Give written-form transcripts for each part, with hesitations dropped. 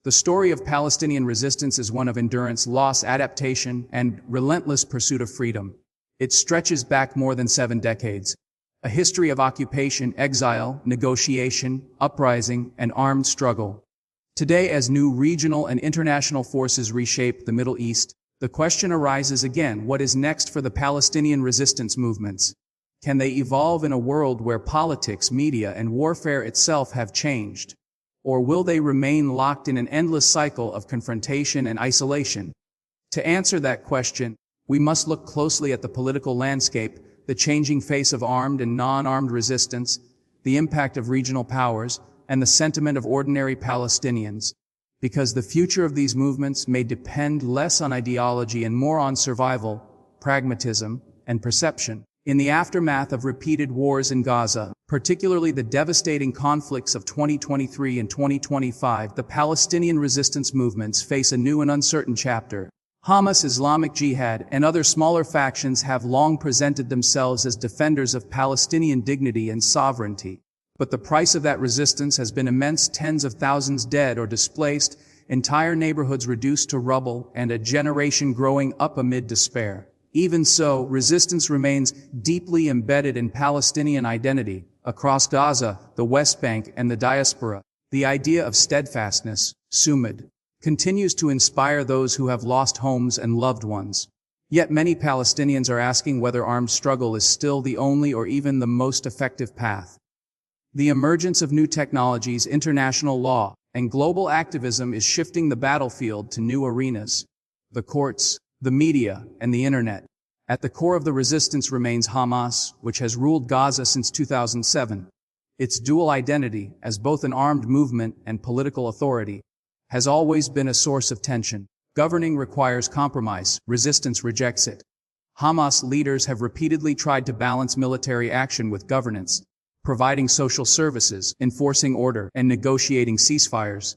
The story of Palestinian resistance is one of endurance, loss, adaptation, and relentless pursuit of freedom. It stretches back more than 7 decades. A history of occupation, exile, negotiation, uprising, and armed struggle. Today, as new regional and international forces reshape the Middle East, the question arises again: what is next for the Palestinian resistance movements? Can they evolve in a world where politics, media, and warfare itself have changed? Or will they remain locked in an endless cycle of confrontation and isolation? To answer that question, we must look closely at the political landscape, the changing face of armed and non-armed resistance, the impact of regional powers, and the sentiment of ordinary Palestinians. Because the future of these movements may depend less on ideology and more on survival, pragmatism, and perception. In the aftermath of repeated wars in Gaza, particularly the devastating conflicts of 2023 and 2025, the Palestinian resistance movements face a new and uncertain chapter. Hamas, Islamic Jihad, and other smaller factions have long presented themselves as defenders of Palestinian dignity and sovereignty. But the price of that resistance has been immense: tens of thousands dead or displaced, entire neighborhoods reduced to rubble, and a generation growing up amid despair. Even so, resistance remains deeply embedded in Palestinian identity. Across Gaza, the West Bank, and the diaspora, the idea of steadfastness, sumud, continues to inspire those who have lost homes and loved ones. Yet many Palestinians are asking whether armed struggle is still the only or even the most effective path. The emergence of new technologies, international law, and global activism is shifting the battlefield to new arenas. The courts, the media, and the internet. At the core of the resistance remains Hamas, which has ruled Gaza since 2007. Its dual identity, as both an armed movement and political authority, has always been a source of tension. Governing requires compromise, resistance rejects it. Hamas leaders have repeatedly tried to balance military action with governance, providing social services, enforcing order, and negotiating ceasefires.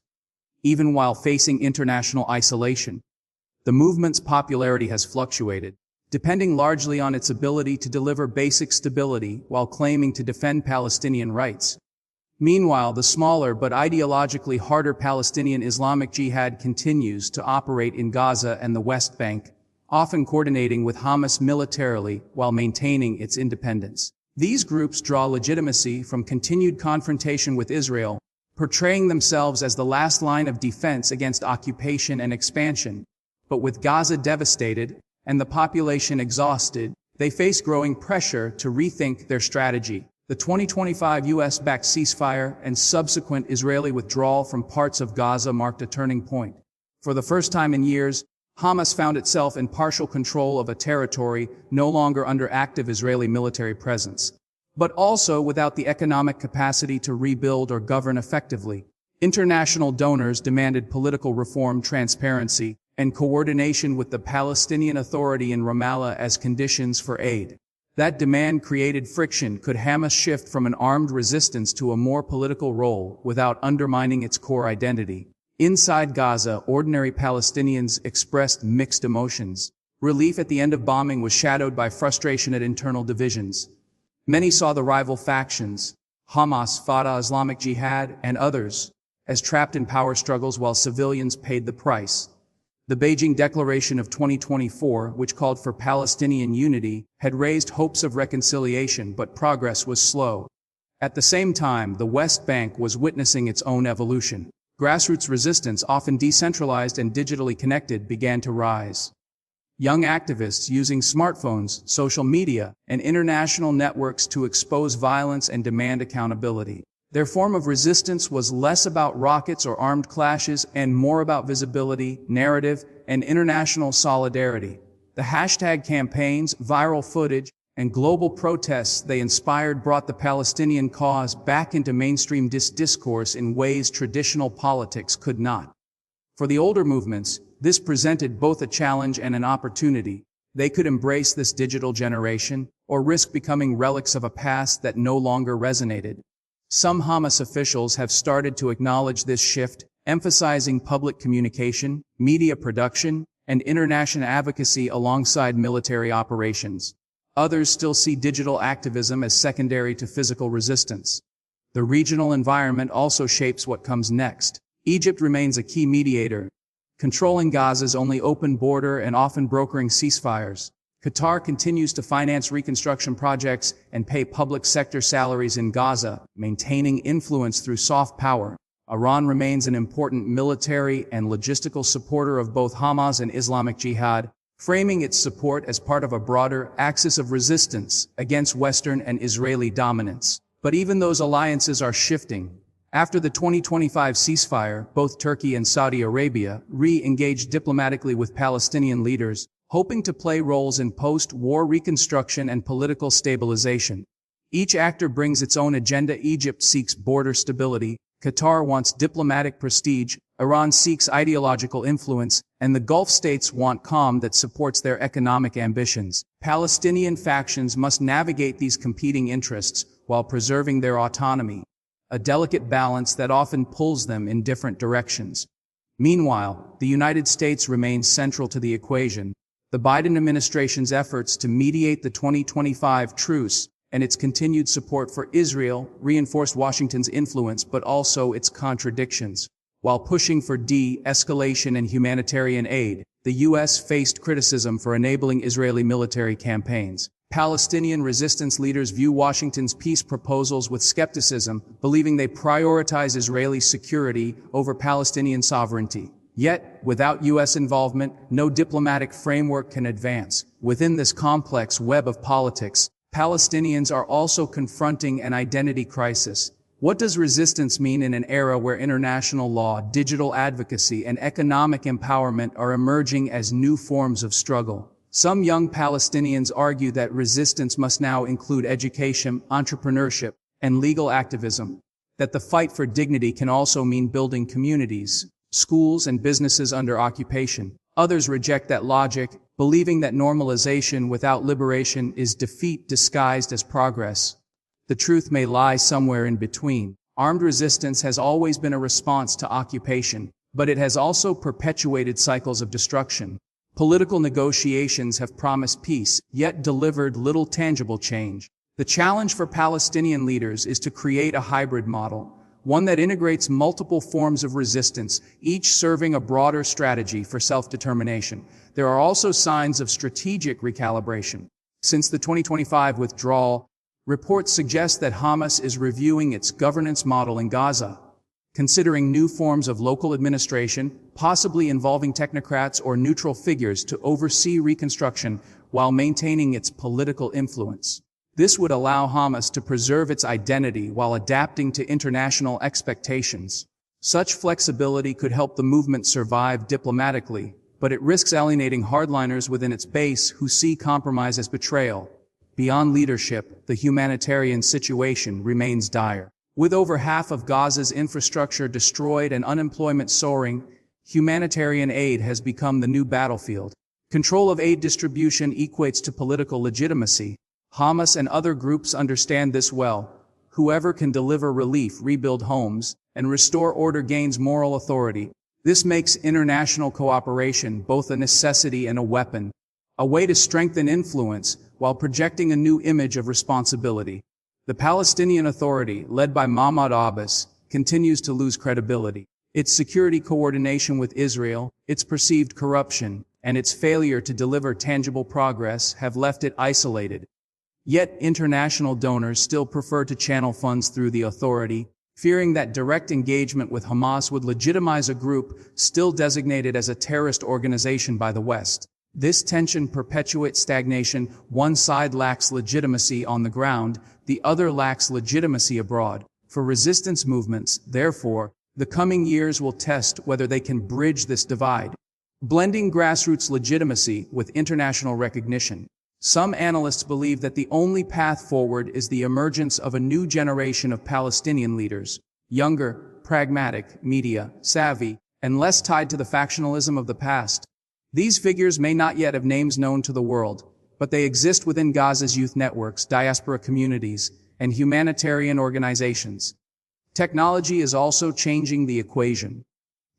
Even while facing international isolation, the movement's popularity has fluctuated, depending largely on its ability to deliver basic stability while claiming to defend Palestinian rights. Meanwhile, the smaller but ideologically harder Palestinian Islamic Jihad continues to operate in Gaza and the West Bank, often coordinating with Hamas militarily while maintaining its independence. These groups draw legitimacy from continued confrontation with Israel, portraying themselves as the last line of defense against occupation and expansion. But with Gaza devastated and the population exhausted, they face growing pressure to rethink their strategy. The 2025 US-backed ceasefire and subsequent Israeli withdrawal from parts of Gaza marked a turning point. For the first time in years, Hamas found itself in partial control of a territory no longer under active Israeli military presence, but also without the economic capacity to rebuild or govern effectively. International donors demanded political reform, transparency, and coordination with the Palestinian Authority in Ramallah as conditions for aid. That demand created friction. Could Hamas shift from an armed resistance to a more political role without undermining its core identity? Inside Gaza, ordinary Palestinians expressed mixed emotions. Relief at the end of bombing was shadowed by frustration at internal divisions. Many saw the rival factions, Hamas, Fatah, Islamic Jihad, and others, as trapped in power struggles while civilians paid the price. The Beijing Declaration of 2024, which called for Palestinian unity, had raised hopes of reconciliation, but progress was slow. At the same time, the West Bank was witnessing its own evolution. Grassroots resistance, often decentralized and digitally connected, began to rise. Young activists using smartphones, social media, and international networks to expose violence and demand accountability. Their form of resistance was less about rockets or armed clashes and more about visibility, narrative, and international solidarity. The hashtag campaigns, viral footage, and global protests they inspired brought the Palestinian cause back into mainstream discourse in ways traditional politics could not. For the older movements, this presented both a challenge and an opportunity. They could embrace this digital generation, or risk becoming relics of a past that no longer resonated. Some Hamas officials have started to acknowledge this shift, emphasizing public communication, media production, and international advocacy alongside military operations. Others still see digital activism as secondary to physical resistance. The regional environment also shapes what comes next. Egypt remains a key mediator, controlling Gaza's only open border and often brokering ceasefires. Qatar continues to finance reconstruction projects and pay public sector salaries in Gaza, maintaining influence through soft power. Iran remains an important military and logistical supporter of both Hamas and Islamic Jihad, framing its support as part of a broader axis of resistance against Western and Israeli dominance. But even those alliances are shifting. After the 2025 ceasefire, both Turkey and Saudi Arabia re-engaged diplomatically with Palestinian leaders, hoping to play roles in post-war reconstruction and political stabilization. Each actor brings its own agenda. Egypt seeks border stability, Qatar wants diplomatic prestige, Iran seeks ideological influence, and the Gulf states want calm that supports their economic ambitions. Palestinian factions must navigate these competing interests while preserving their autonomy, a delicate balance that often pulls them in different directions. Meanwhile, the United States remains central to the equation. The Biden administration's efforts to mediate the 2025 truce and its continued support for Israel reinforced Washington's influence but also its contradictions. While pushing for de-escalation and humanitarian aid, the U.S. faced criticism for enabling Israeli military campaigns. Palestinian resistance leaders view Washington's peace proposals with skepticism, believing they prioritize Israeli security over Palestinian sovereignty. Yet, without U.S. involvement, no diplomatic framework can advance. Within this complex web of politics, Palestinians are also confronting an identity crisis. What does resistance mean in an era where international law, digital advocacy, and economic empowerment are emerging as new forms of struggle? Some young Palestinians argue that resistance must now include education, entrepreneurship, and legal activism. That the fight for dignity can also mean building communities, schools, and businesses under occupation. Others reject that logic, believing that normalization without liberation is defeat disguised as progress. The truth may lie somewhere in between. Armed resistance has always been a response to occupation, but it has also perpetuated cycles of destruction. Political negotiations have promised peace, yet delivered little tangible change. The challenge for Palestinian leaders is to create a hybrid model, one that integrates multiple forms of resistance, each serving a broader strategy for self-determination. There are also signs of strategic recalibration. Since the 2025 withdrawal, reports suggest that Hamas is reviewing its governance model in Gaza, considering new forms of local administration, possibly involving technocrats or neutral figures to oversee reconstruction while maintaining its political influence. This would allow Hamas to preserve its identity while adapting to international expectations. Such flexibility could help the movement survive diplomatically, but it risks alienating hardliners within its base who see compromise as betrayal. Beyond leadership, the humanitarian situation remains dire. With over half of Gaza's infrastructure destroyed and unemployment soaring, humanitarian aid has become the new battlefield. Control of aid distribution equates to political legitimacy. Hamas and other groups understand this well. Whoever can deliver relief, rebuild homes, and restore order gains moral authority. This makes international cooperation both a necessity and a weapon, a way to strengthen influence while projecting a new image of responsibility. The Palestinian Authority, led by Mahmoud Abbas, continues to lose credibility. Its security coordination with Israel, its perceived corruption, and its failure to deliver tangible progress have left it isolated. Yet international donors still prefer to channel funds through the authority, fearing that direct engagement with Hamas would legitimize a group still designated as a terrorist organization by the West. This tension perpetuates stagnation. One side lacks legitimacy on the ground, the other lacks legitimacy abroad. For resistance movements, therefore, the coming years will test whether they can bridge this divide, blending grassroots legitimacy with international recognition. Some analysts believe that the only path forward is the emergence of a new generation of Palestinian leaders, younger, pragmatic, media savvy, and less tied to the factionalism of the past. These figures may not yet have names known to the world, but they exist within Gaza's youth networks, diaspora communities, and humanitarian organizations. Technology is also changing the equation.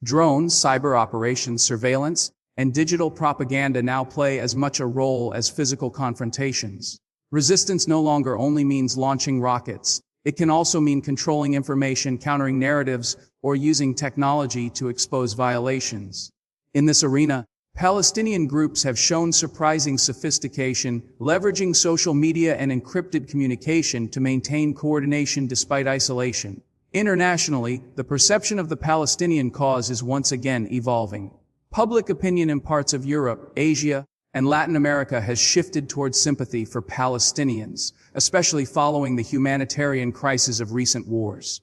Drones, cyber operations, surveillance, and digital propaganda now play as much a role as physical confrontations. Resistance no longer only means launching rockets. It can also mean controlling information, countering narratives, or using technology to expose violations. In this arena, Palestinian groups have shown surprising sophistication, leveraging social media and encrypted communication to maintain coordination despite isolation. Internationally, the perception of the Palestinian cause is once again evolving. Public opinion in parts of Europe, Asia, and Latin America has shifted towards sympathy for Palestinians, especially following the humanitarian crisis of recent wars.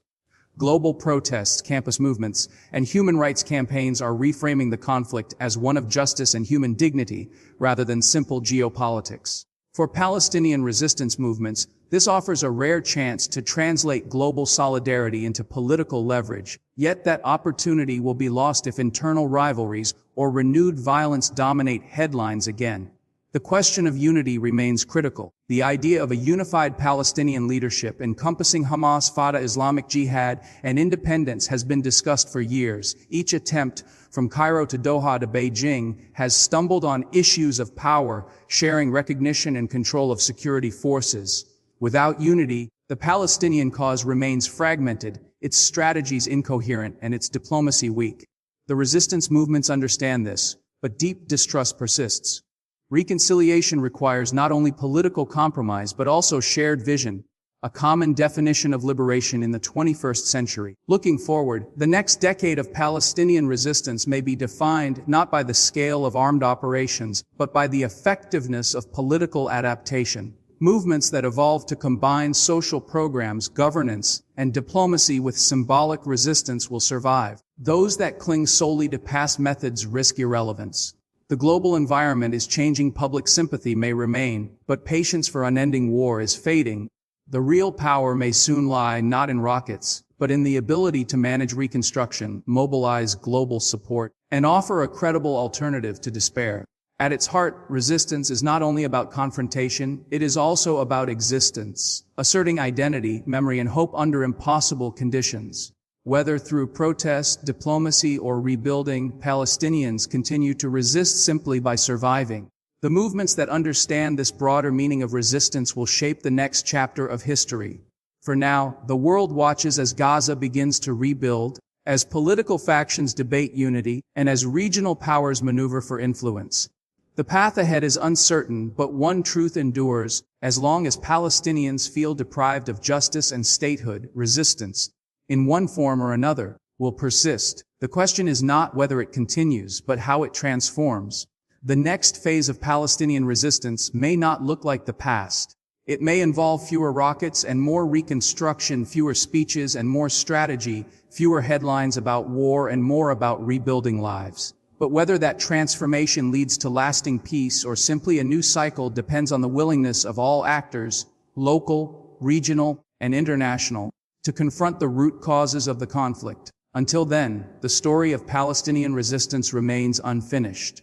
Global protests, campus movements, and human rights campaigns are reframing the conflict as one of justice and human dignity, rather than simple geopolitics. For Palestinian resistance movements, this offers a rare chance to translate global solidarity into political leverage, yet that opportunity will be lost if internal rivalries or renewed violence dominate headlines again. The question of unity remains critical. The idea of a unified Palestinian leadership encompassing Hamas, Fatah, Islamic Jihad, and independence has been discussed for years. Each attempt, from Cairo to Doha to Beijing, has stumbled on issues of power, sharing recognition and control of security forces. Without unity, the Palestinian cause remains fragmented, its strategies incoherent, and its diplomacy weak. The resistance movements understand this, but deep distrust persists. Reconciliation requires not only political compromise but also shared vision, a common definition of liberation in the 21st century. Looking forward, the next decade of Palestinian resistance may be defined not by the scale of armed operations, but by the effectiveness of political adaptation. Movements that evolve to combine social programs, governance, and diplomacy with symbolic resistance will survive. Those that cling solely to past methods risk irrelevance. The global environment is changing, public sympathy may remain, but patience for unending war is fading. The real power may soon lie not in rockets, but in the ability to manage reconstruction, mobilize global support, and offer a credible alternative to despair. At its heart, resistance is not only about confrontation, it is also about existence, asserting identity, memory, and hope under impossible conditions. Whether through protest, diplomacy, or rebuilding, Palestinians continue to resist simply by surviving. The movements that understand this broader meaning of resistance will shape the next chapter of history. For now, the world watches as Gaza begins to rebuild, as political factions debate unity, and as regional powers maneuver for influence. The path ahead is uncertain, but one truth endures: as long as Palestinians feel deprived of justice and statehood, resistance, in one form or another, will persist. The question is not whether it continues, but how it transforms. The next phase of Palestinian resistance may not look like the past. It may involve fewer rockets and more reconstruction, fewer speeches and more strategy, fewer headlines about war and more about rebuilding lives. But whether that transformation leads to lasting peace or simply a new cycle depends on the willingness of all actors, local, regional, and international, to confront the root causes of the conflict. Until then, the story of Palestinian resistance remains unfinished.